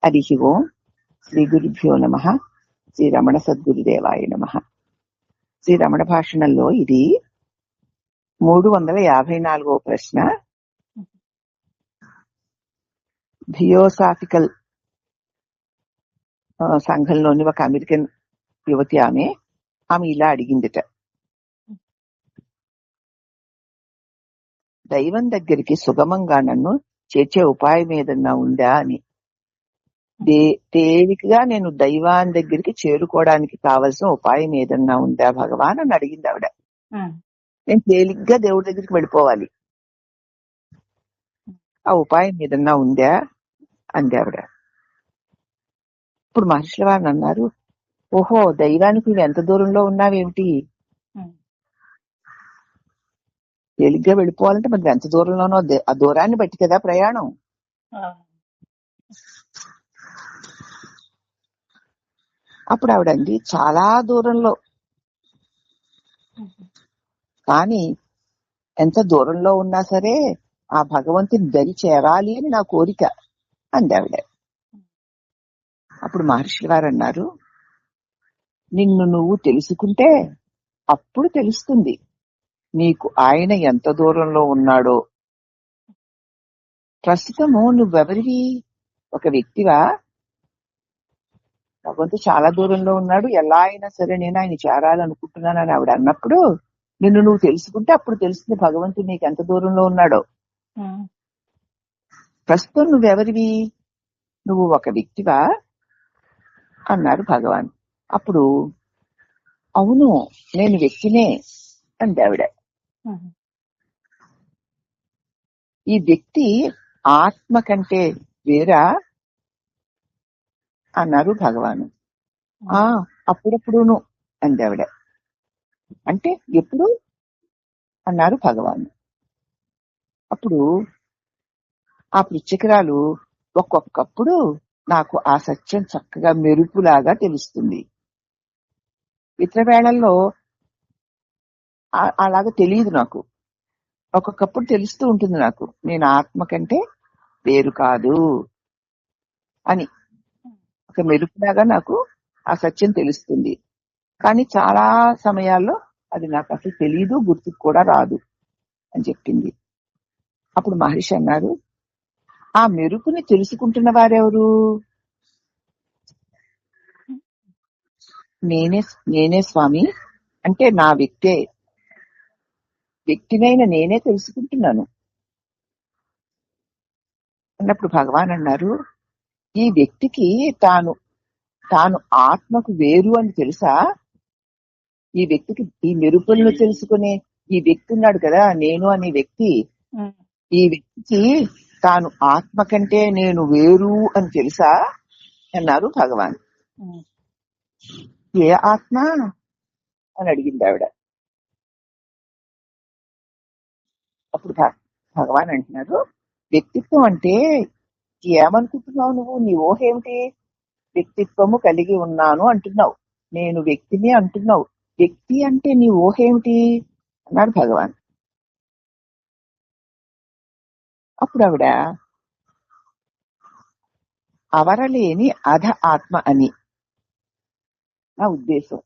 హరి ఓం. శ్రీ గురుభ్యో నమః. శ్రీ రమణ సద్గురుదేవాయ నమః. శ్రీ రమణ భాషణంలో ఇది 354వ ప్రశ్న. థియోసాఫికల్ సంఘంలోని ఒక అమెరికన్ యువతి ఆమె ఇలా అడిగిందిట, దైవం దగ్గరికి సుగమంగా నన్ను చేర్చే ఉపాయం ఏదన్నా ఉందా అని. తేలికగా నేను దైవాన్ దగ్గరికి చేరుకోవడానికి కావలసిన ఉపాయం ఏదన్నా ఉందా భగవాన్ అని అడిగింది ఆవిడ. నేను తేలిగ్గా దేవుడి దగ్గరికి వెళ్ళిపోవాలి, ఆ ఉపాయం ఏదన్నా ఉందా అంది ఆవిడ. ఇప్పుడు మహర్షుల వారిని అన్నారు, ఓహో దైవానికి నువ్వు ఎంత దూరంలో ఉన్నావేమిటి? తేలిగ్గా వెళ్ళిపోవాలంటే మరి ఎంత దూరంలోనో ఆ దూరాన్ని బట్టి కదా ప్రయాణం. అప్పుడు ఆవిడండి, చాలా దూరంలో, కానీ ఎంత దూరంలో ఉన్నా సరే ఆ భగవంతుని దరి చేరాలి అని నా కోరిక అంది ఆవిడ. అప్పుడు మహర్షుల వారు అన్నారు, నిన్ను నువ్వు తెలుసుకుంటే అప్పుడు తెలుస్తుంది నీకు ఆయన ఎంత దూరంలో ఉన్నాడో. ప్రస్తుతము నువ్వెవరివి? ఒక వ్యక్తివా? భగవంతుడు చాలా దూరంలో ఉన్నాడు, ఎలా అయినా సరే నేను ఆయన చేరాలనుకుంటున్నానని ఆవిడ అన్నప్పుడు నిన్ను నువ్వు తెలుసుకుంటే అప్పుడు తెలుస్తుంది భగవంతుడు నీకు ఎంత దూరంలో ఉన్నాడో. ప్రస్తుతం నువ్వెవరివి? నువ్వు ఒక వ్యక్తివా అన్నారు భగవాన్. అప్పుడు అవును నేను వ్యక్తినే అంది ఆవిడ. ఈ వ్యక్తి ఆత్మ కంటే వేరా అన్నారు భగవాను. అప్పుడప్పుడును అంది ఆవిడ. అంటే ఎప్పుడు అన్నారు భగవాను. అప్పుడు ఆ పృచ్ఛకురాలు, ఒక్కొక్కప్పుడు నాకు ఆ సత్యం చక్కగా మెరుపులాగా తెలుస్తుంది, ఇతర వేళల్లో అలాగా తెలియదు నాకు, ఒక్కొక్కప్పుడు తెలుస్తూ ఉంటుంది నాకు నేను ఆత్మ కంటే వేరు కాదు అని. ఒక మెరుపులాగా నాకు ఆ సత్యం తెలుస్తుంది, కానీ చాలా సమయాల్లో అది నాకు అసలు తెలియదు, గుర్తుకు కూడా రాదు అని చెప్పింది. అప్పుడు మహర్షి అన్నారు, ఆ మెరుపుని తెలుసుకుంటున్న వారెవరు? నేనే స్వామి, అంటే నా వ్యక్తినైన నేనే తెలుసుకుంటున్నాను అన్నప్పుడు భగవాన్ అన్నారు, ఈ వ్యక్తికి తాను ఆత్మకు వేరు అని తెలుసా? ఈ వ్యక్తికి ఈ మెరుపులను తెలుసుకునే ఈ వ్యక్తి ఉన్నాడు కదా, నేను అనే వ్యక్తి, ఈ వ్యక్తికి తాను ఆత్మ కంటే నేను వేరు అని తెలుసా అన్నారు భగవాన్. ఏ ఆత్మ అని అడిగింది ఆవిడ. అప్పుడు భగవాన్ అంటున్నారు, వ్యక్తిత్వం అంటే ఏమనుకుంటున్నావు నువ్వు? నీ ఊహ ఏమిటి? వ్యక్తిత్వము కలిగి ఉన్నాను అంటున్నావు, నేను వ్యక్తిని అంటున్నావు, వ్యక్తి అంటే నీ ఊహ ఏమిటి అన్నాడు భగవాన్. అప్పుడు ఆవిడ అవరలేని అధ ఆత్మ అని నా ఉద్దేశం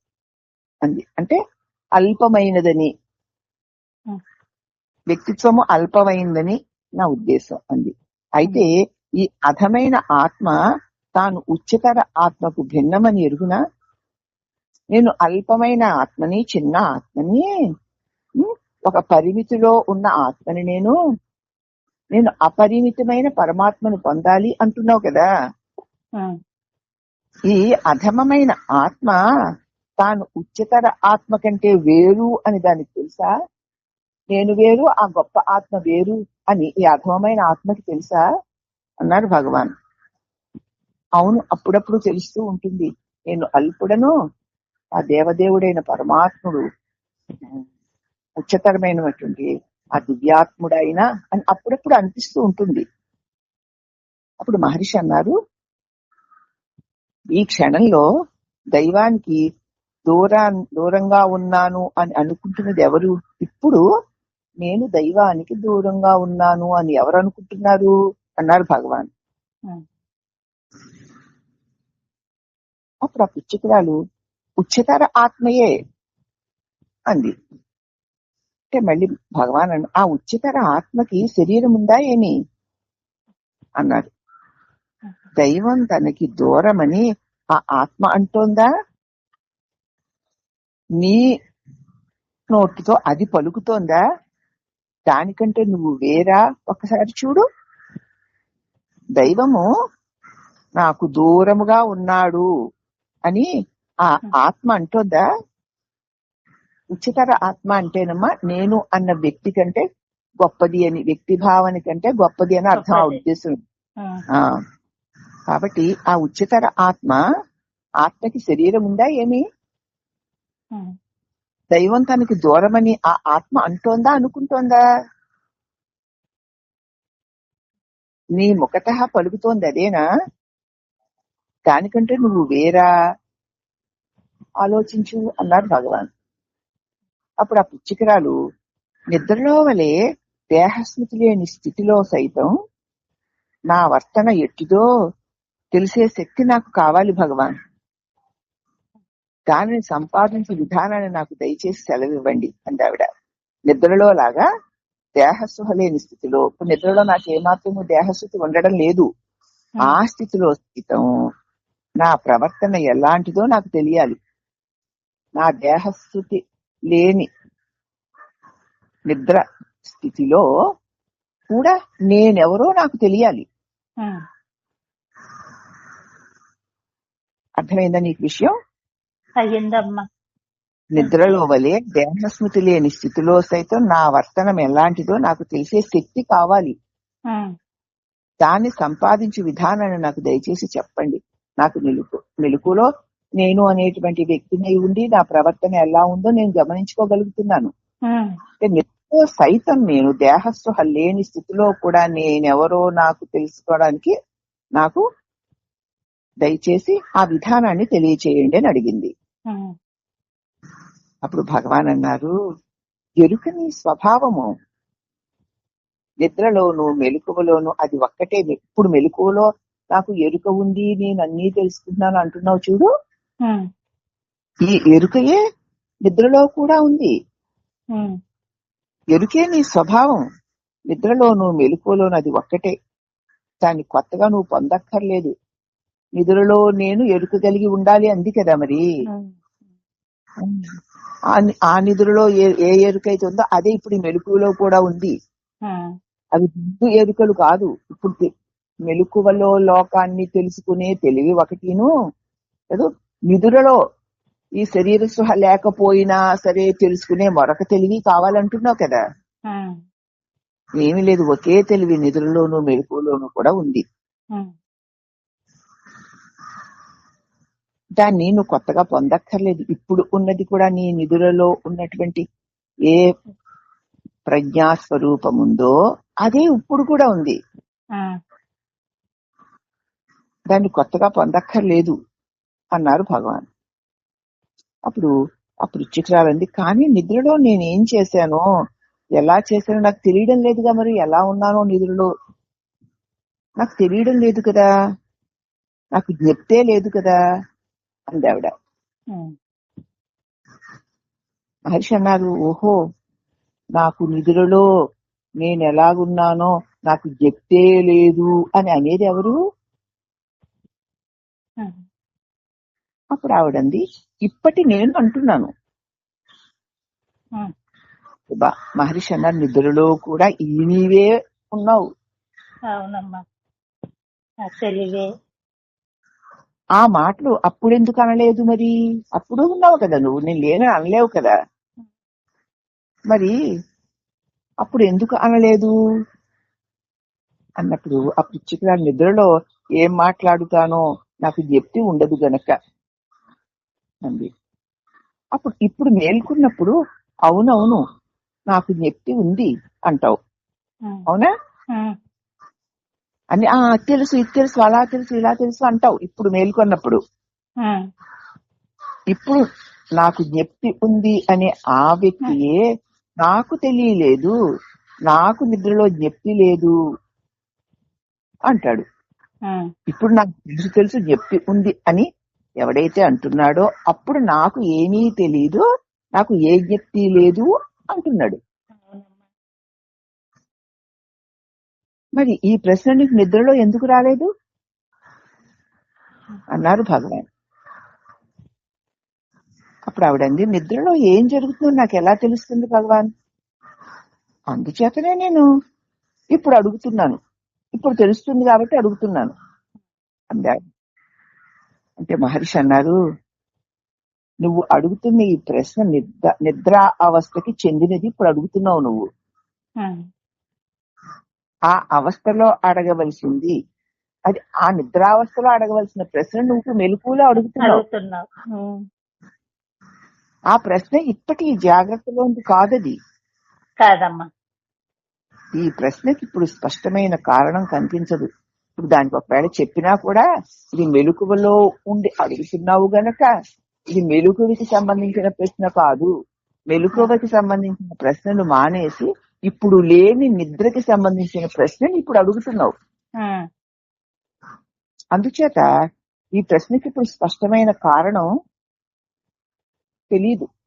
అంది. అంటే అల్పమైనదని, వ్యక్తిత్వము అల్పమైందని నా ఉద్దేశం అంది. అయితే ఈ అధమైన ఆత్మ తాను ఉच्चతర ఆత్మకు భిన్నమని ఎరుగునా? నేను అల్పమైన ఆత్మని, చిన్న ఆత్మని, ఒక పరిమితిలో ఉన్న ఆత్మని, నేను అపరిమితమైన పరమాత్మను పొందాలి అంటున్నావు కదా. ఈ అధమమైన ఆత్మ తాను ఉच्चతర ఆత్మ కంటే వేరు అని దానికి తెలుసా? నేను వేరు, ఆ గొప్ప ఆత్మ వేరు అని ఈ అధమమైన ఆత్మకి తెలుసా అన్నారు భగవాన్. అవును, అప్పుడప్పుడు తెలుస్తూ ఉంటుంది, నేను అల్పుడను, ఆ దేవదేవుడైన పరమాత్ముడు ఉच्चతరమైనటువంటి ఆ దివ్యాత్ముడైనా అని అప్పుడప్పుడు అనిపిస్తూ ఉంటుంది. అప్పుడు మహర్షి అన్నారు, ఈ క్షణంలో దైవానికి దూరంగా ఉన్నాను అని అనుకుంటున్నది ఎవరు? ఇప్పుడు నేను దైవానికి దూరంగా ఉన్నాను అని ఎవరు అనుకుంటున్నారు అన్నారు భగవాన్. అప్పుడు ఆ పిచ్చుకురాలు ఉच्चతర ఆత్మయే అంది. అంటే మళ్ళీ భగవాన్ ఆ ఉच्चతర ఆత్మకి శరీరం ఉందా ఏమి అన్నాడు. దైవం తనకి దూరమని ఆ ఆత్మ అంటోందా? నీ నోటితో అది పలుకుతోందా? దానికంటే నువ్వు వేరా? ఒకసారి చూడు. దైవము నాకు దూరముగా ఉన్నాడు అని ఆ ఆత్మ అంటోందా? ఉच्चతర ఆత్మ అంటేనమ్మా నేను అన్న వ్యక్తి కంటే గొప్పది అని, వ్యక్తి భావన కంటే గొప్పది అని అర్థం. ఆ ఉద్దేశం. కాబట్టి ఆ ఉच्चతర ఆత్మకి శరీరం ఉందా ఏమి? దైవం తనకి దూరమని ఆ ఆత్మ అంటోందా, అనుకుంటోందా? నీ ముఖతః పలుకుతోంది అదేనా? దానికంటే నువ్వు వేరా? ఆలోచించు అన్నాడు భగవాన్. అప్పుడు ఆ పిచ్చుకరాలు నిద్రలో వలె దేహస్మృతి లేని స్థితిలో సైతం నా వర్తన ఎట్టిదో తెలిసే శక్తి నాకు కావాలి భగవాన్. దానిని సంపాదించే విధానాన్ని నాకు దయచేసి సెలవివ్వండి అందావిడ. నిద్రలో లాగా దేహస్పృహ లేని స్థితిలో, ఇప్పుడు నిద్రలో నాకు ఏమాత్రము దేహస్థితి ఉండడం లేదు. ఆ స్థితిలో సైతం నా ప్రవర్తన ఎలాంటిదో నాకు తెలియాలి. నా దేహస్థితి లేని నిద్ర స్థితిలో కూడా నేనెవరో నాకు తెలియాలి. అర్థమైందా నీకు విషయం? అయ్యిందమ్మా. నిద్రలో వలె దేహస్మృతి లేని స్థితిలో సైతం నా వర్తనం ఎలాంటిదో నాకు తెలిసే శక్తి కావాలి. దాన్ని సంపాదించే విధానాన్ని నాకు దయచేసి చెప్పండి. నాకు మెలకులో నేను అనేటువంటి వ్యక్తిని ఉండి నా ప్రవర్తన ఎలా ఉందో నేను గమనించుకోగలుగుతున్నాను. నిద్రలో సైతం నేను దేహస్పృహ లేని స్థితిలో కూడా నేనెవరో నాకు తెలుసుకోవడానికి నాకు దయచేసి ఆ విధానాన్ని తెలియచేయండి అని అడిగింది. అప్పుడు భగవాన్ అన్నారు, ఎరుక నీ స్వభావము. నిద్రలోను మెలకువలోను అది ఒక్కటే. ఇప్పుడు మెలకువలో నాకు ఎరుక ఉంది, నేను అన్నీ తెలుసుకుంటున్నాను అంటున్నావు చూడు, ఈ ఎరుకయే నిద్రలో కూడా ఉంది. ఎరుకే నీ స్వభావం. నిద్రలోను మెలకువలోను అది ఒక్కటే. దాన్ని కొత్తగా నువ్వు పొందక్కర్లేదు. నిద్రలో నేను ఎరుక కలిగి ఉండాలి అంది కదా మరి. ఆ నిద్రలో ఏ ఎరుకైతే ఉందో అదే ఇప్పుడు మెలకువలో కూడా ఉంది. అవి ముందు ఎరుకలు కాదు. ఇప్పుడు మెలకువలో లోకాన్ని తెలుసుకునే తెలివి ఒకటిను, ఏదో నిద్రలో ఈ శరీర స్పృహ లేకపోయినా సరే తెలుసుకునే మరొక తెలివి కావాలంటున్నావు కదా. ఏమీ లేదు, ఒకే తెలివి నిద్రలోను మెలకువలోను కూడా ఉంది. దాన్ని నువ్వు కొత్తగా పొందక్కర్లేదు. ఇప్పుడు ఉన్నది కూడా నీ నిధులలో ఉన్నటువంటి ఏ ప్రజ్ఞాస్వరూపం ఉందో అదే ఇప్పుడు కూడా ఉంది. దాన్ని కొత్తగా పొందక్కర్లేదు అన్నారు భగవాన్. అప్పుడు పిచ్చుకరాలంది, కానీ నిద్రలో నేనేం చేశానో ఎలా చేశానో నాకు తెలియడం లేదుగా. మరి ఎలా ఉన్నానో నిద్రలో నాకు తెలియడం లేదు కదా, నాకు జ్ఞప్తే లేదు కదా అంది ఆవిడ. మహర్షి అన్నారు, ఓహో, నాకు నిద్రలో నేను ఎలాగున్నానో నాకు జ్ఞప్తే లేదు అని అనేది ఎవరు? అప్పుడు ఆవిడంది, ఇప్పటి నేను అంటున్నాను. మహర్షి అన్నారు, నిద్రలో కూడా ఈ నీవే ఉన్నావు. అవునమ్మా, తెలివే. ఆ మాటలు అప్పుడెందుకు అనలేదు మరి? అప్పుడు ఉన్నావు కదా నువ్వు, నేను లేనని అనలేవు కదా. మరి అప్పుడు ఎందుకు అనలేదు అన్నప్పుడు ఆ పిచ్చిగా నిద్రలో ఏం మాట్లాడుతానో నాకు జ్ఞప్తి ఉండదు గనక అంది. అప్పుడు ఇప్పుడు మేల్కొన్నప్పుడు అవునవును నాకు జ్ఞప్తి ఉంది అంటావు, అవునా అని. తెలుసు, ఇది తెలుసు, అలా తెలుసు, ఇలా తెలుసు అంటావు ఇప్పుడు మేల్కొన్నప్పుడు. ఇప్పుడు నాకు జ్ఞప్తి ఉంది అనే ఆ వ్యక్తియే నాకు తెలియలేదు, నాకు నిద్రలో జ్ఞప్తి లేదు అంటాడు. ఇప్పుడు నాకు తెలుసు జ్ఞప్తి ఉంది అని ఎవడైతే అంటున్నాడో అప్పుడు నాకు ఏమీ తెలీదు, నాకు ఏ జ్ఞప్తి లేదు అంటున్నాడు. మరి ఈ ప్రశ్న నీకు నిద్రలో ఎందుకు రాలేదు అన్నారు భగవాన్. అప్పుడు ఆవిడంది, నిద్రలో ఏం జరుగుతుందో నాకు ఎలా తెలుస్తుంది భగవాన్? అందుచేతనే నేను ఇప్పుడు అడుగుతున్నాను, ఇప్పుడు తెలుస్తుంది కాబట్టి అడుగుతున్నాను అన్నాడు. అంటే మహర్షి అన్నారు, నువ్వు అడుగుతున్న ఈ ప్రశ్న నిద్రా అవస్థకి చెందినది. ఇప్పుడు అడుగుతున్నావు నువ్వు, ఆ అవస్థలో అడగవలసింది అది, ఆ నిద్రావస్థలో అడగవలసిన ప్రశ్న నువ్వు మెలకువలో అడుగుతున్నావు. ఆ ప్రశ్న ఇప్పటి జాగ్రత్తలో కాదది కాదమ్మా. ఈ ప్రశ్నకి ఇప్పుడు స్పష్టమైన కారణం కనిపించదు. ఇప్పుడు దానికి ఒకవేళ చెప్పినా కూడా ఇది మెలకువలో ఉండి అడుగుతున్నావు గనక ఇది మెలకువకి సంబంధించిన ప్రశ్న కాదు. మెలకువకి సంబంధించిన ప్రశ్నలు మానేసి ఇప్పుడు లేని నిద్రకి సంబంధించిన ప్రశ్నని ఇప్పుడు అడుగుతున్నావు. అందుచేత ఈ ప్రశ్నకి ఇప్పుడు స్పష్టమైన కారణం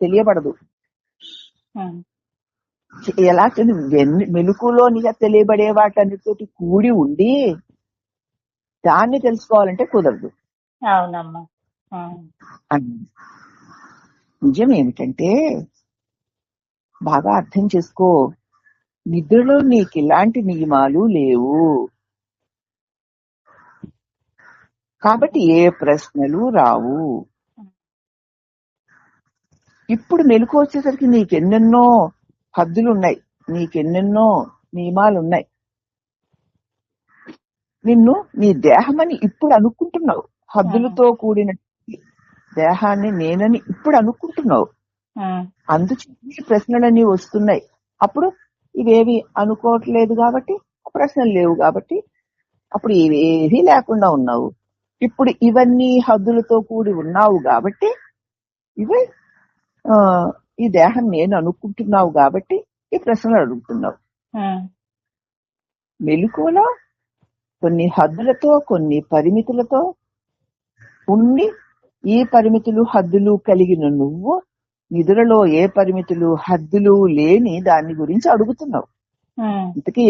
తెలియబడదు. ఎలా మెలకులోనిగా తెలియబడే వాటన్నిటితోటి కూడి ఉండి దాన్ని తెలుసుకోవాలంటే కుదరదు. అవునమ్మా. నిజం ఏమిటంటే బాగా అర్థం చేసుకో, నిద్రలో నీకు ఇలాంటి నియమాలు లేవు కాబట్టి ఏ ప్రశ్నలు రావు. ఇప్పుడు మెలకు వచ్చేసరికి నీకెన్నెన్నో హద్దులున్నాయి, నీకెన్నెన్నో నియమాలున్నాయి. నిన్ను నీ దేహమని ఇప్పుడు అనుకుంటున్నావు, హద్దులతో కూడిన దేహాన్ని నేనని ఇప్పుడు అనుకుంటున్నావు. అందుచేత ప్రశ్నలన్నీ వస్తున్నాయి. అప్పుడు ఇవేవి అనుకోవట్లేదు కాబట్టి ప్రశ్నలు లేవు కాబట్టి అప్పుడు ఇవేవి లేకుండా ఉన్నావు. ఇప్పుడు ఇవన్నీ హద్దులతో కూడి ఉన్నావు కాబట్టి ఇవే ఈ దేహం నేను అనుకుంటున్నావు కాబట్టి ఈ ప్రశ్నలు అడుగుతున్నావు. మెలకువలో కొన్ని హద్దులతో కొన్ని పరిమితులతో ఉండి ఈ పరిమితులు హద్దులు కలిగిన నువ్వు నిద్రలో ఏ పరిమితులు హద్దులు లేని దాని గురించి అడుగుతున్నావు. ఇంతకీ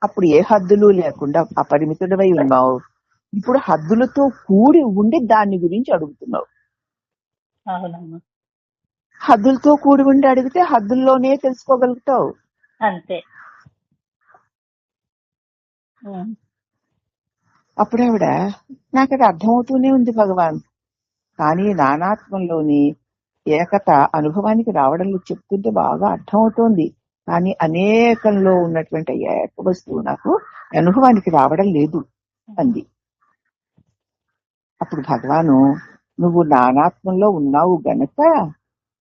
అప్పుడు ఏ హద్దులు లేకుండా అపరిమితుడవై ఉన్నావు, ఇప్పుడు హద్దులతో కూడి ఉండి దాని గురించి అడుగుతున్నావు. హద్దులతో కూడి ఉండి అడిగితే హద్దుల్లోనే తెలుసుకోగలుగుతావు. అంతే. అప్పుడు ఆవిడ నాకు అది అర్థమవుతూనే ఉంది భగవాన్, కానీ నానాత్మంలోని ఏకత అనుభవానికి రావడం చెప్తుంటే బాగా అర్థమవుతోంది, కానీ అనేకంలో ఉన్నటువంటి ఏక వస్తువు నాకు అనుభవానికి రావడం లేదు అంది. అప్పుడు భగవాను, నువ్వు నానాత్మంలో ఉన్నావు గనక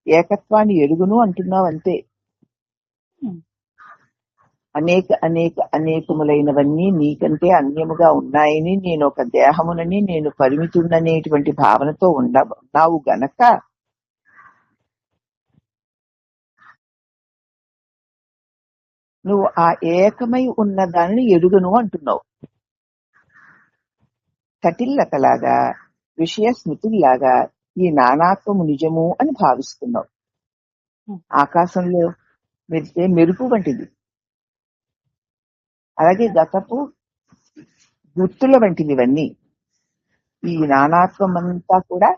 ఏకత్వాన్ని ఎరుగును అంటున్నావు అంతే. అనేకములైనవన్నీ నీకంటే అన్యముగా ఉన్నాయని, నేను ఒక దేహమునని, నేను పరిమితున్ననేటువంటి భావనతో ఉన్నావు గనక నువ్వు ఆ ఏకమై ఉన్న దానిని ఎరుగను అంటున్నావు. కటిల్లకలాగా విషయ స్మృతుల్లాగా ఈ నానాత్వము నిజము అని భావిస్తున్నావు. ఆకాశంలో మెరిసే మెరుపు వంటిది, అలాగే గతపు గుర్తుల వంటివి ఇవన్నీ. ఈ నానాత్వం అంతా కూడా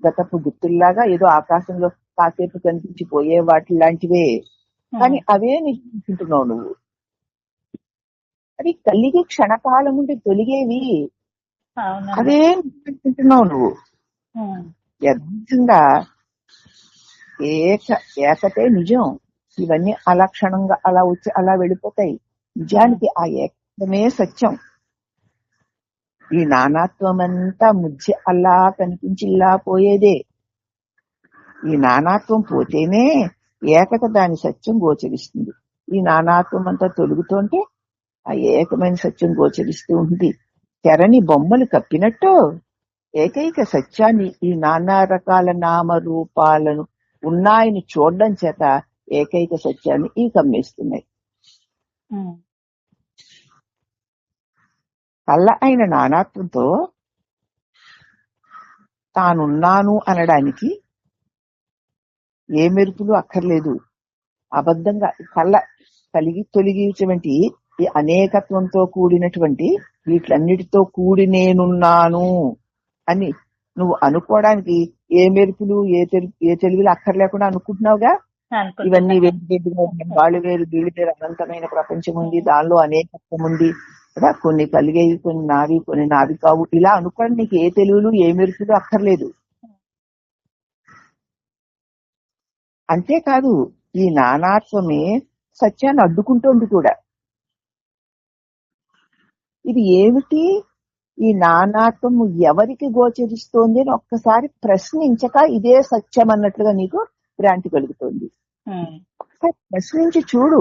గతపు గుర్తుల్లాగా ఏదో ఆకాశంలో కాసేపు కనిపించిపోయే వాటి లాంటివే, కానీ అవే నిజంటున్నావు నువ్వు. అవి కలిగి క్షణకాలం నుండి తొలిగేవి, అవే నిజంటున్నావు నువ్వు. యథంగా ఏకతే నిజం, ఇవన్నీ అలా క్షణంగా అలా వచ్చి అలా వెళ్ళిపోతాయి. నిజానికి ఆ ఏకమే సత్యం. ఈ నానాత్వం అంతా ముధ్య అలా కనిపించి ఇలా పోయేదే. ఈ నానాత్వం పోతేనే ఏకత దాని సత్యం గోచరిస్తుంది. ఈ నానాత్వం అంతా తొలుగుతుంటే ఆ ఏకమైన సత్యం గోచరిస్తూ ఉంటుంది. తెరని బొమ్మలు కప్పినట్టు ఏకైక సత్యాన్ని ఈ నానా రకాల నామరూపాలను ఉన్నాయని చూడడం చేత ఏకైక సత్యాన్ని ఈ కమ్మేస్తున్నాయి. కళ్ళ అయిన నానాత్వంతో తానున్నాను అనడానికి ఏ మెరుపులు అక్కర్లేదు. అబద్ధంగా కళ్ళ తొలగించేటువంటి ఈ అనేకత్వంతో కూడినటువంటి వీటిలన్నిటితో కూడి నేనున్నాను అని నువ్వు అనుకోవడానికి ఏ మెరుపులు ఏ తెలివిలు అక్కర్లేకుండా అనుకుంటున్నావుగా. ఇవన్నీ వేరు వేరుగా ఉన్నాయి, వాళ్ళు వేరు వీళ్ళు వేరు, అనంతమైన ప్రపంచం ఉంది, దానిలో అనేకత్వం ఉంది కదా, కొన్ని కలిగేవి కొన్ని నావి కావు, ఇలా అనుకోవడం నీకు ఏ తెలివిలు ఏ మెరుపులు అక్కర్లేదు. అంతేకాదు ఈ నానాత్వమే సత్యాన్ని అడ్డుకుంటోంది కూడా. ఇది ఏమిటి ఈ నానాత్వం ఎవరికి గోచరిస్తోంది అని ఒక్కసారి ప్రశ్నించక ఇదే సత్యం అన్నట్లుగా నీకు భ్రాంతి కలుగుతోంది. ఒకసారి ప్రశ్నించి చూడు.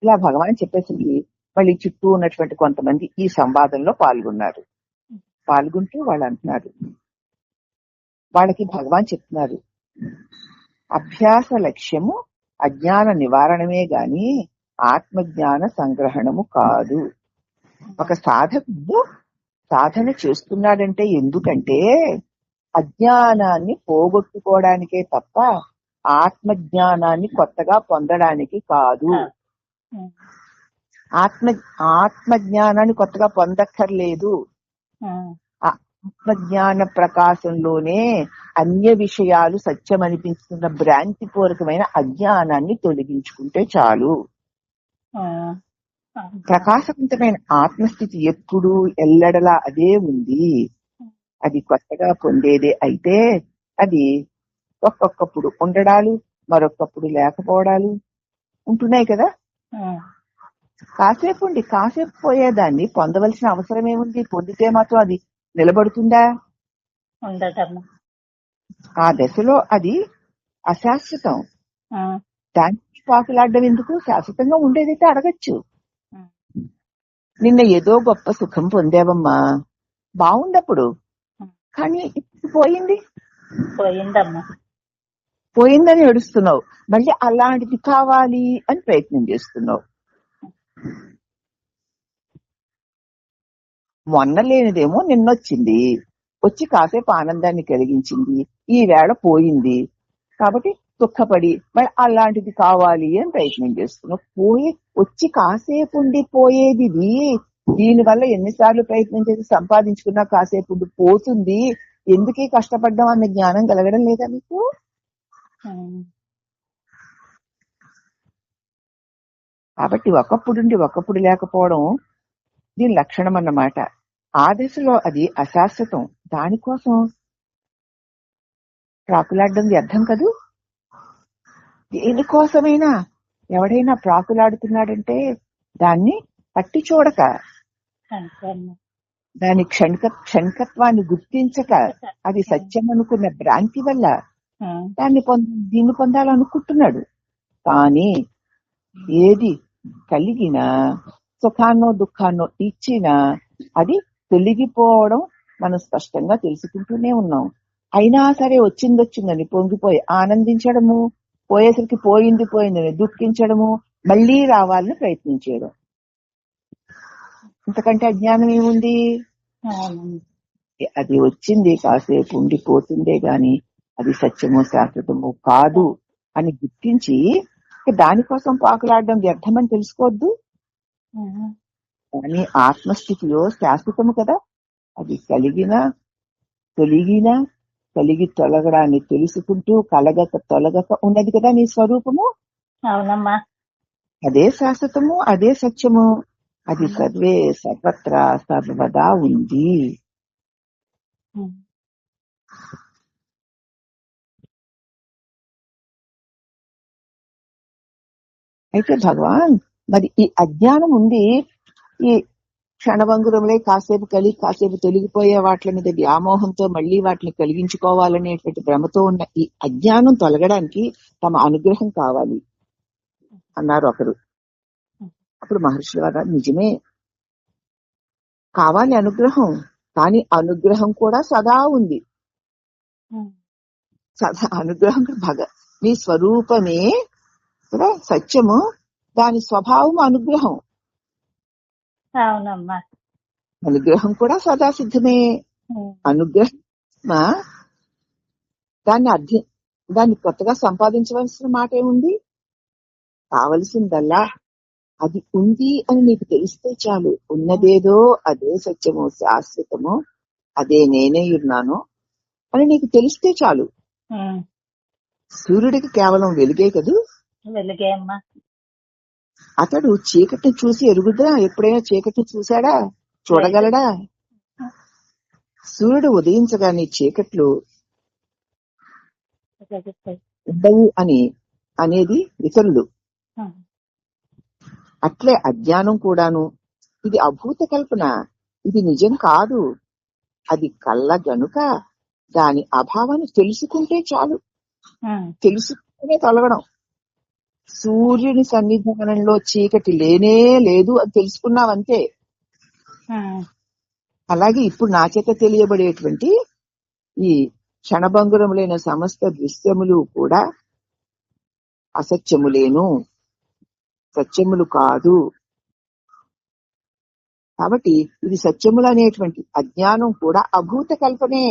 ఇలా భగవాన్ చెప్పేసింది. మళ్ళీ చుట్టూ ఉన్నటువంటి కొంతమంది ఈ సంవాదంలో పాల్గొంటూ వాళ్ళు అంటున్నారు, వాళ్ళకి భగవాన్ చెప్తున్నారు, అభ్యాస లక్ష్యము అజ్ఞాన నివారణమే గాని ఆత్మజ్ఞాన సంగ్రహణము కాదు. ఒక సాధకుడు సాధన చేస్తున్నాడంటే ఎందుకంటే అజ్ఞానాన్ని పోగొట్టుకోవడానికే తప్ప ఆత్మజ్ఞానాన్ని కొత్తగా పొందడానికి కాదు. ఆత్మజ్ఞానాన్ని కొత్తగా పొందక్కర్లేదు. ఆత్మజ్ఞాన ప్రకాశంలోనే అన్య విషయాలు సత్యం అనిపిస్తున్న భ్రాంతిపూర్వకమైన అజ్ఞానాన్ని తొలగించుకుంటే చాలు. ప్రకాశవంతమైన ఆత్మస్థితి ఎప్పుడు ఎల్లడలా అదే ఉంది. అది కొత్తగా పొందేదే అయితే అది ఒక్కొక్కప్పుడు ఉండడాలు, మరొకప్పుడు లేకపోవడాలు ఉంటున్నాయి కదా. కాసేపు ఉండి కాసేపు పోయేదాన్ని పొందవలసిన అవసరం ఏముంది? పొందితే మాత్రం అది నిలబడుతుందా? ఆ దశలో అది అశాశ్వతం. దానికి పాకులాడడం ఎందుకు? శాశ్వతంగా ఉండేదైతే అడగచ్చు. నిన్న ఏదో గొప్ప సుఖం పొందావమ్మా, బాగుందప్పుడు, కానీ ఇప్పుడు పోయిందని ఏడుస్తున్నావు. మళ్ళీ అలాంటిది కావాలి అని ప్రయత్నం చేస్తున్నావు. మొన్న లేనిదేమో నిన్నొచ్చింది, వచ్చి కాసేపు ఆనందాన్ని కలిగించింది, ఈ వేళ పోయింది కాబట్టి దుఃఖపడి మరి అలాంటిది కావాలి అని ప్రయత్నం చేస్తున్నావు. వచ్చి కాసేపు ఉండి పోయేది దీనివల్ల ఎన్నిసార్లు ప్రయత్నం చేసి సంపాదించుకున్నా కాసేపు ఉండి పోతుంది, ఎందుకే కష్టపడ్డాం అన్న జ్ఞానం కలగడం లేదా మీకు? కాబట్టి ఒకప్పుడుండి ఒకప్పుడు లేకపోవడం దీని లక్షణం అన్నమాట. ఆ దశలో అది అశాశ్వతం. దానికోసం ప్రాకులాడడం వ్యర్థం కదూ. దేనికోసమైనా ఎవడైనా ప్రాకులాడుతున్నాడంటే దాన్ని పట్టి చూడక, దాని క్షణికత్వాన్ని గుర్తించక, అది సత్యం అనుకున్న భ్రాంతి వల్ల దీన్ని పొందాలనుకుంటున్నాడు. కానీ ఏది కలిగినా సుఖాన్నో దుఃఖాన్నో ఇచ్చినా అది తొలగిపోవడం మనం స్పష్టంగా తెలుసుకుంటూనే ఉన్నాం. అయినా సరే వచ్చిందని పొంగిపోయి ఆనందించడము, పోయేసరికి పోయిందని దుఃఖించడము, మళ్లీ రావాలని ప్రయత్నించడం, ఇంతకంటే అజ్ఞానం ఏముంది? అది వచ్చింది కాసేపు ఉండిపోతుందే గాని అది సత్యము శాశ్వతము కాదు అని గుర్తించి దానికోసం పాకులాడడం వ్యర్థమని తెలుసుకోవద్దు. కానీ ఆత్మస్థితిలో శాశ్వతము కదా, అది కలిగి తొలగడాన్ని తెలుసుకుంటూ కలగక తొలగక ఉన్నది కదా నీ స్వరూపము. అవునమ్మా, అదే శాశ్వతము, అదే సత్యము, అది సర్వత్రా సర్వదా ఉంది. అయితే భగవాన్ మరి ఈ అజ్ఞానం ఉంది, ఈ క్షణభంగురములై కాసేపు కాసేపు తొలగిపోయే వాటి మీద వ్యామోహంతో మళ్లీ వాటిని కలిగించుకోవాలనేటువంటి భ్రమతో ఉన్న ఈ అజ్ఞానం తొలగడానికి తమ అనుగ్రహం కావాలి అన్నారు ఒకరు. అప్పుడు మహర్షుల వారు నిజమే కావాలి అనుగ్రహం, కానీ అనుగ్రహం కూడా సదా ఉంది. సదా అనుగ్రహం మీ స్వరూపమే సత్యము, దాని స్వభావం అనుగ్రహం. అవునమ్మా. అనుగ్రహం కూడా సదా సిద్ధమే. అనుగ్రహం దాన్ని కొత్తగా సంపాదించవలసిన మాట ఏముంది? కావలసిందల్లా అది ఉంది అని నీకు తెలిస్తే చాలు. ఉన్నదేదో అదే సత్యము, శాశ్వతము, అదే నేనే ఉన్నాను అని నీకు తెలిస్తే చాలు. సూర్యుడికి కేవలం వెలుగే కదూ. వెలుగే అమ్మా. అతడు చీకటిని చూసి ఎరుగుదా? ఎప్పుడైనా చీకటిని చూశాడా? చూడగలడా? సూర్యుడు ఉదయించగానే చీకట్లు ఉండవు అనేది ఇతరులు. అట్లే అజ్ఞానం కూడాను. ఇది అభూత కల్పన, ఇది నిజం కాదు, అది కళ్ళ గనుక దాని అభావాన్ని తెలుసుకుంటే చాలు. తెలుసుకునే తొలగడం. సూర్యుని సన్నిధానంలో చీకటి లేనే లేదు అని తెలుసుకున్నావంతే. అలాగే ఇప్పుడు నా చేత తెలియబడేటువంటి ఈ క్షణభంగురములైన సమస్త దృశ్యములు కూడా అసత్యములేను, సత్యములు కాదు. కాబట్టి ఇది సత్యములు అనేటువంటి అజ్ఞానం కూడా అభూత కల్పనే.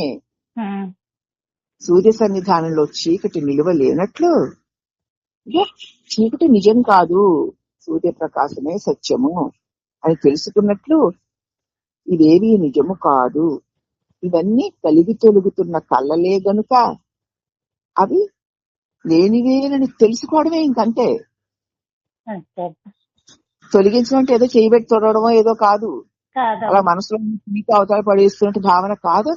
సూర్య సన్నిధానంలో చీకటి నిలువ లేనట్లు చీకటి నిజం కాదు, సూర్యప్రకాశమే సత్యము అని తెలుసుకున్నట్లు ఇవేవి నిజము కాదు. ఇవన్నీ కలిగి తొలుగుతున్న కళ్ళలే గనుక అవి లేనివేనని తెలుసుకోవడమే. ఇంకంతే. తొలగించడం అంటే ఏదో చేయబెట్టి తొడవడమో ఏదో కాదు. అలా మనసులో మీకు అవతల పడేస్తున్నట్టు భావన కాదు.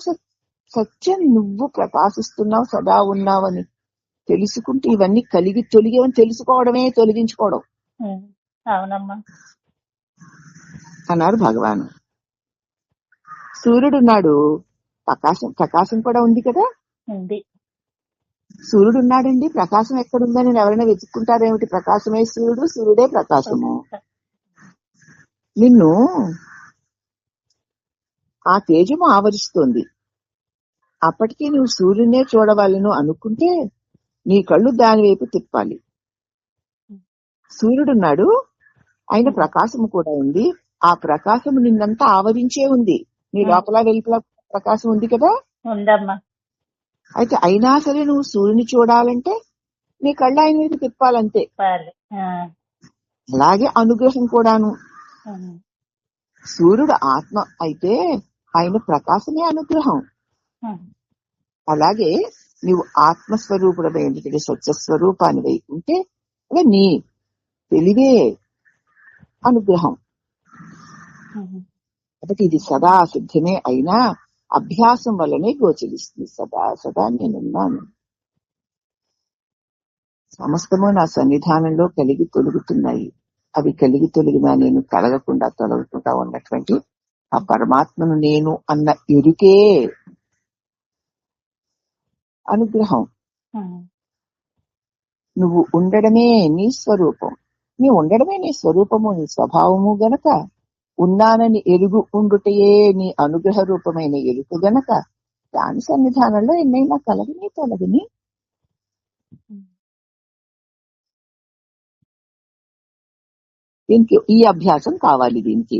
సత్యం నువ్వు ప్రకాశిస్తున్నావు, సదా ఉన్నావని తెలుసుకుంటే ఇవన్నీ కలిగి తొలిగేవని తెలుసుకోవడమే తొలగించుకోవడం. అవునమ్మా అన్నారు భగవాన్. సూర్యుడున్నాడు, ప్రకాశం కూడా ఉంది కదా. సూర్యుడు ఉన్నాడండి, ప్రకాశం ఎక్కడుందని ఎవరైనా వెతుక్కుంటారేమిటి? ప్రకాశమే సూర్యుడు, సూర్యుడే ప్రకాశము. నిన్ను ఆ తేజము ఆవరిస్తోంది. అప్పటికీ నువ్వు సూర్యునే చూడవాలను అనుకుంటే నీ కళ్ళు దాని వైపు తిప్పాలి. సూర్యుడున్నాడు, ఆయన ప్రకాశము కూడా ఉంది. ఆ ప్రకాశము నిన్నంతా ఆవరించే ఉంది. నీ లోపల వెలుపల ప్రకాశం ఉంది కదా. అయితే అయినా సరే నువ్వు సూర్యుని చూడాలంటే నీ కళ్ళు ఆయన వైపు తిప్పాలంతే. అలాగే అనుగ్రహం కూడాను. సూర్యుడు ఆత్మ అయితే ఆయన ప్రకాశమే అనుగ్రహం. అలాగే నువ్వు ఆత్మస్వరూపుడమైనటువంటి స్వచ్ఛస్వరూపాన్ని వైకుంటే నీ తెలివే అనుగ్రహం. కాబట్టి ఇది సదా సిద్ధమే అయినా అభ్యాసం వల్లనే గోచరిస్తుంది. సదా నేనున్నాను, సమస్తము నా సన్నిధానంలో కలిగి తొలుగుతున్నాయి. అవి కలిగి తొలగినా నేను కలగకుండా తొలగకుండా ఉన్నటువంటి ఆ పరమాత్మను నేను అన్న ఎరుకే అనుగ్రహం. నువ్వు ఉండడమే నీ స్వరూపం, నీ ఉండడమే నీ స్వరూపము, నీ స్వభావము గనక ఉన్నానని ఎరుగు ఉండుటయే నీ అనుగ్రహ రూపమైన ఎరుకు గనక దాని సన్నిధానంలో ఎన్నైనా కలగని తొలగని దీనికి ఈ అభ్యాసం కావాలి దీనికి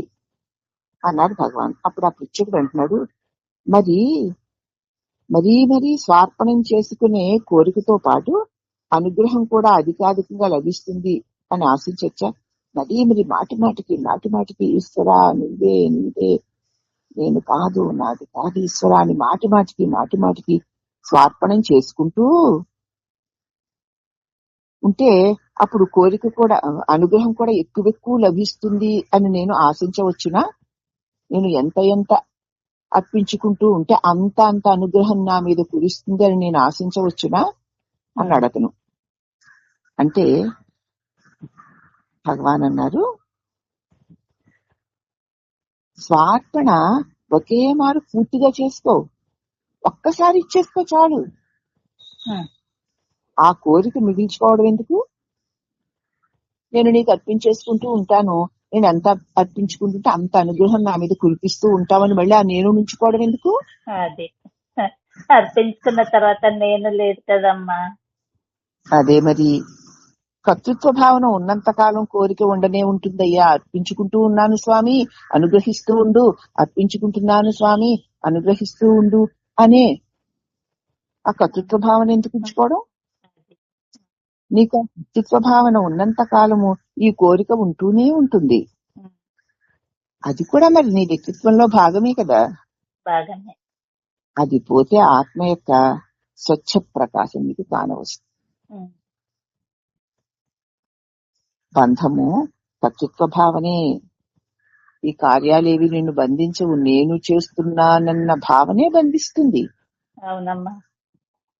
అన్నాడు భగవాన్. అప్పుడు ఆ పృచ్ఛకుడు అంటున్నాడు, మరీ స్వార్పణం చేసుకునే కోరికతో పాటు అనుగ్రహం కూడా అధికాధికంగా లభిస్తుంది అని ఆశించచ్చా? మరి మాటి మాటికి ఈశ్వరా నువ్వే నేను కాదు, నాది కాదు ఈశ్వరా అని మాటి మాటికి స్వార్పణం చేసుకుంటూ ఉంటే అప్పుడు కోరిక కూడా అనుగ్రహం కూడా ఎక్కువ లభిస్తుంది అని నేను ఆశించవచ్చునా? నేను ఎంత అర్పించుకుంటూ ఉంటే అంత అనుగ్రహం నా మీద కురుస్తుంది అని నేను ఆశించవచ్చునా అన్నాడు అతను. అంటే భగవాన్ అన్నారు, స్వార్పణ ఒకే మారు పూర్తిగా చేసుకో, ఒక్కసారి ఇచ్చేసుకో చాలు. ఆ కోరిక మిగిల్చుకోవడం ఎందుకు? నేను నీకు అర్పించేసుకుంటూ ఉంటాను, నేను ఎంత అర్పించుకుంటుంటే అంత అనుగ్రహం నా మీద కురిపిస్తూ ఉంటామని మళ్ళీ ఆ నేను ఉంచుకోవడం ఎందుకు? అదే అర్పించుకున్న తర్వాత నేను లేదు కదమ్మా. అదే మరి కర్తృత్వ భావన ఉన్నంత కాలం కోరిక ఉండనే ఉంటుందయ్యా. అర్పించుకుంటూ ఉన్నాను స్వామి, అనుగ్రహిస్తూ ఉండు, అర్పించుకుంటున్నాను స్వామి, అనుగ్రహిస్తూ ఉండు అనే ఆ కర్తృత్వ భావన ఎందుకు ఉంచుకోవడం? నీకు ఆ కర్తృత్వ భావన ఉన్నంత కాలము ఈ కోరిక ఉంటూనే ఉంటుంది. అది కూడా మరి నీ వ్యక్తిత్వంలో భాగమే కదా. బాగానే. అది పోతే ఆత్మ యొక్క స్వచ్ఛ ప్రకాశం నీకు కానవస్తుంది. బంధము కర్తృత్వ భావనే. ఈ కార్యాలేవి నిన్ను బంధించవు, నేను చేస్తున్నానన్న భావనే బంధిస్తుంది. అవునమ్మా.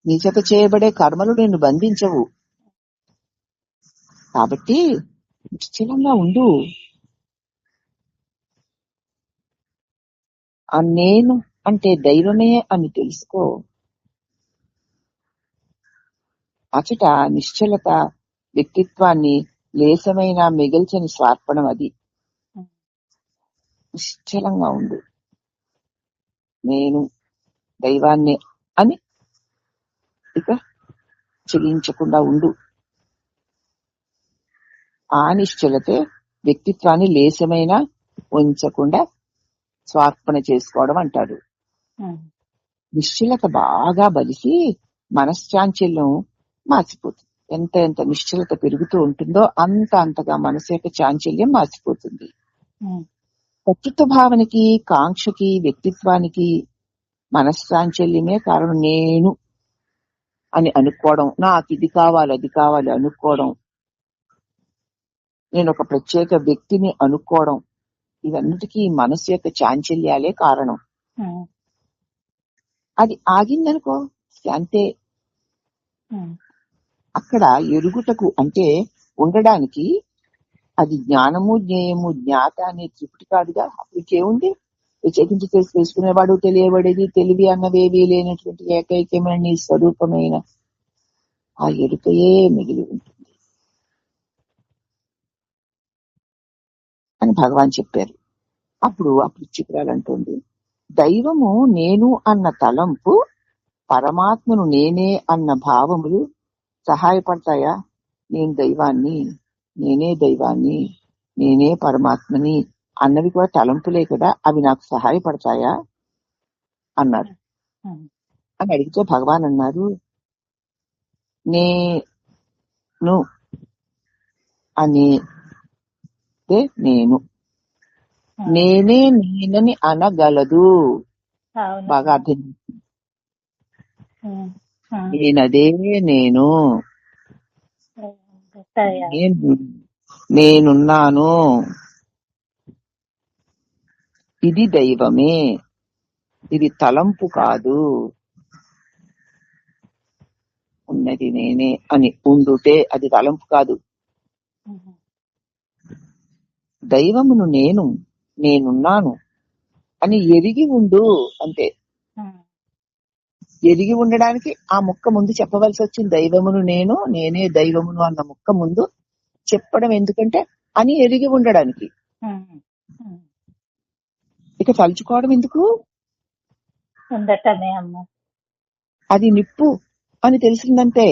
నీ చేత చేయబడే కర్మలు నిన్ను బంధించవు. కాబట్టి నిశ్చలంగా ఉండు. ఆ నేను అంటే దైవమే అని తెలుసుకో. అచట నిశ్చలత వ్యక్తిత్వాన్ని లేసమైన మిగిల్చని స్వార్పణం. అది నిశ్చలంగా ఉండు. నేను దైవాన్ని అని ఇక చెలించకుండా ఉండు. ఆ నిశ్చలతే వ్యక్తిత్వాన్ని లేసమైన ఉంచకుండా స్వార్పణ చేసుకోవడం అంటాడు. నిశ్చలత బాగా బలిసి మనశ్చాంచల్యం మార్చిపోతుంది. ఎంత ఎంత నిశ్చలత పెరుగుతూ ఉంటుందో అంత అంతగా మనసు యొక్క చాంచల్యం మార్చిపోతుంది. కర్తృత్వ భావనకి, కాంక్షకి, వ్యక్తిత్వానికి మనశ్చాంచల్యమే కారణం. నేను అని అనుకోవడం, నాకు ఇది కావాలి అది కావాలి అనుకోవడం, నేను ఒక ప్రత్యేక వ్యక్తిని అనుకోవడం, ఇవన్నిటికీ మనసు యొక్క చాంచల్యాలే కారణం. అది ఆగిందనుకో అంతే. అక్కడ ఎరుగుటకు అంటే ఉండడానికి అది జ్ఞానము, జ్ఞేయము, జ్ఞాత అనే త్రిపుటి కాదుగా. అప్పటికేముంది? ప్రత్యేకించి తెలుసుకునేవాడు, తెలియబడేది, తెలివి అన్నవేవి లేనటువంటి ఏకైకమైన నీ స్వరూపమైన ఆ ఎరుకయే మిగిలి ఉంటుంది అని భగవాన్ చెప్పారు. అప్పుడు ఆ పిచ్చికురాలు అంటుంది, దైవము నేను అన్న తలంపు, పరమాత్మను నేనే అన్న భావములు సహాయపడతాయా? నేను దైవాన్ని, నేనే దైవాన్ని, నేనే పరమాత్మని అన్నవి కూడా తలంపులే కదా, అవి నాకు సహాయపడతాయా అన్నారు. అని అడిగితే భగవాన్ అన్నారు, నేను అని నేను నేనే నేనని అనగలదు. బాగా అర్థం. నేనదే నేను, నేనున్నాను, ఇది దైవమే, ఇది తలంపు కాదు, ఉన్నది నేనే అని ఉండుటే అది తలంపు కాదు. దైవమును నేనున్నాను అని ఎరిగి ఉండు అంతే. ఎరిగి ఉండడానికి ఆ ముక్క ముందు చెప్పవలసి వచ్చింది. దైవమును నేనే దైవమును అన్న ముక్క ముందు చెప్పడం ఎందుకంటే అని ఎరిగి ఉండడానికి. ఇక తలుచుకోవడం ఎందుకు? అది నిప్పు అని తెలిసిందంటే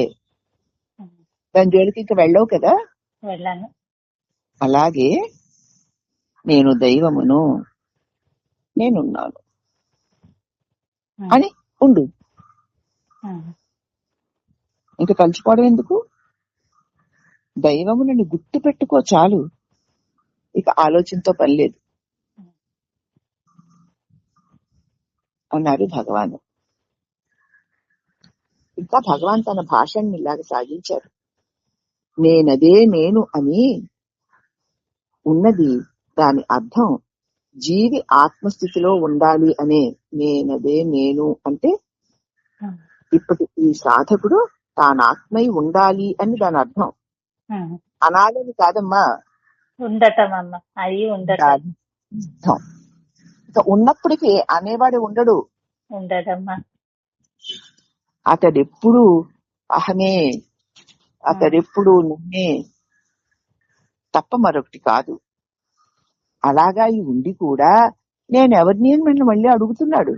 దాని జోలికి ఇంకా వెళ్ళవు కదా. అలాగే నేను దైవమును, నేనున్నాను అని ఉండు. ఇంకా తలుచుకోవడం ఎందుకు? దైవమునని గుర్తు పెట్టుకో చాలు, ఇక ఆలోచనతో పని లేదు అన్నారు భగవాన్. ఇంకా భగవాన్ తన భాషని ఇలాగ సాగించారు. నేనదే నేను అని ఉన్నది, దాని అర్థం జీవి ఆత్మస్థితిలో ఉండాలి అనే. నేనదే నేను అంటే ఇప్పటి ఈ సాధకుడు తానాత్మై ఉండాలి అని దాని అర్థం. అనాలని కాదమ్మా, అర్థం. ఉన్నప్పటికీ అనేవాడు ఉండడు. అతడెప్పుడు అహమే, అతడెప్పుడు నేనే తప్ప మరొకటి కాదు. అలాగా ఈ ఉండి కూడా నేనెవరిని అని మళ్ళీ అడుగుతున్నాడు.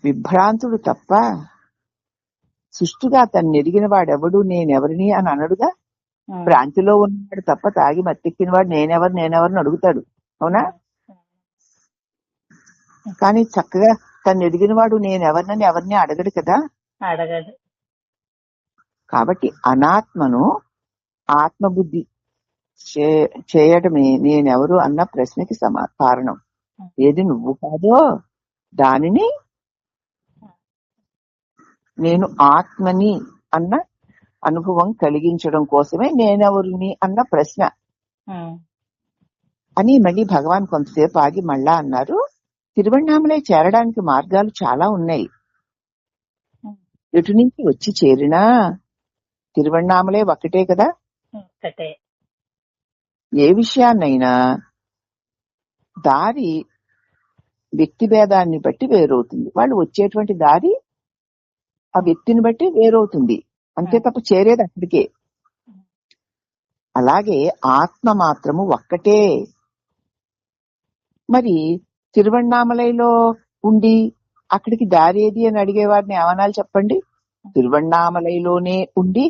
విభ్రాంతుడు తప్ప సుష్టుగా తను ఎరిగిన వాడెవడు నేనెవరిని అని అనడుగా. భ్రాంతిలో ఉన్నాడు తప్ప తాగి మత్తెక్కిన వాడు నేనెవరిని అడుగుతాడు, అవునా? కానీ చక్కగా తను ఎదిగిన వాడు నేనెవరినని ఎవరిని అడగడు కదా. అడగదు. కాబట్టి అనాత్మను ఆత్మబుద్ధి చేయడమే నేనెవరు అన్న ప్రశ్నకి కారణం. ఏది నువ్వు కాదో దానిని నేను ఆత్మని అన్న అనుభవం కలిగించడం కోసమే నేనెవరిని అన్న ప్రశ్న అని మళ్ళీ భగవాన్ కొంతసేపు ఆగి మళ్ళా అన్నారు, తిరువణ్ణామలై చేరడానికి మార్గాలు చాలా ఉన్నాయి. ఎటు నుంచి వచ్చి చేరినా తిరువణ్ణామలై ఒక్కటే కదా. ఏ విషయాన్నైనా దారి వ్యక్తి భేదాన్ని బట్టి వేరవుతుంది. వాళ్ళు వచ్చేటువంటి దారి ఆ వ్యక్తిని బట్టి వేరవుతుంది, అంతే తప్ప చేరేది అక్కడికే. అలాగే ఆత్మ మాత్రము ఒక్కటే. మరి తిరువణ్ణామలైలో ఉండి అక్కడికి దారి ఏది అని అడిగేవారిని ఏమనాలి చెప్పండి? తిరువణ్ణామలైలోనే ఉండి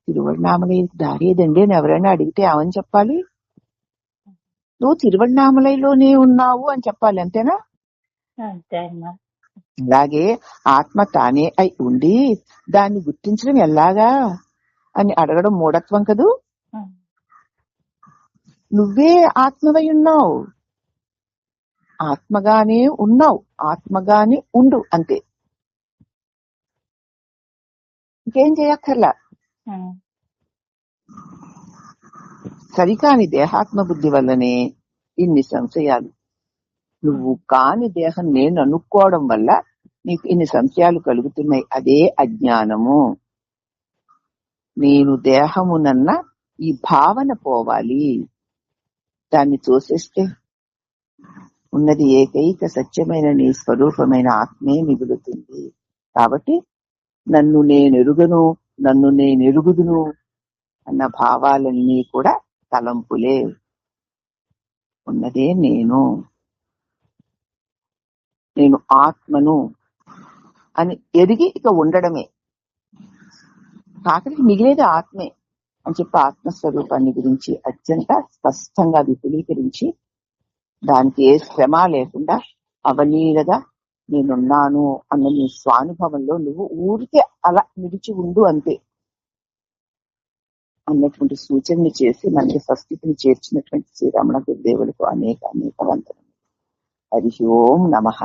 తిరువణ్ణామలై దారి ఏదండి అని ఎవరైనా అడిగితే ఏమని చెప్పాలి? నువ్వు తిరువణ్ణామలైలోనే ఉన్నావు అని చెప్పాలి, అంతేనా? అలాగే ఆత్మ తానే అయి ఉండి దాన్ని గుర్తించడం ఎలాగా అని అడగడం మూఢత్వం కదూ. నువ్వే ఆత్మవై ఉన్నావు, ఆత్మగానే ఉన్నావు, ఆత్మగానే ఉండు, అంతే, ఇంకేం చేయక్కర్లా. సరికాని దేహాత్మ బుద్ధి వల్లనే ఇన్ని సంశయాలు. నువ్వు కాని దేహం నేను అనుకోవడం వల్ల నీకు ఇన్ని సంశయాలు కలుగుతున్నాయి. అదే అజ్ఞానము. నేను దేహమునన్న ఈ భావన పోవాలి. దాన్ని తోసేస్తే ఉన్నది ఏకైక సత్యమైన నీ స్వరూపమైన ఆత్మే మిగులుతుంది. కాబట్టి నన్ను నేనెరుగను, నన్ను నేనెరుగుదును అన్న భావాలన్నీ కూడా తలంపులే. ఉన్నదే నేను ఆత్మను అని ఎరిగి ఇక ఉండడమే. కాకరికి మిగిలేది ఆత్మే అని చెప్పి ఆత్మస్వరూపాన్ని గురించి అత్యంత స్పష్టంగా విపులీకరించి దానికి ఏ శ్రమ లేకుండా అవలీలగా నేనున్నాను అన్న నీ స్వానుభవంలో నువ్వు ఊరికే అలా నిలిచి ఉండు, అంతే అన్నటువంటి సూచనని చేసి మనకి స్వస్థితిని చేర్చినటువంటి శ్రీరమణ గురుదేవులకు అనేక వందనములు. హరి ఓం నమః.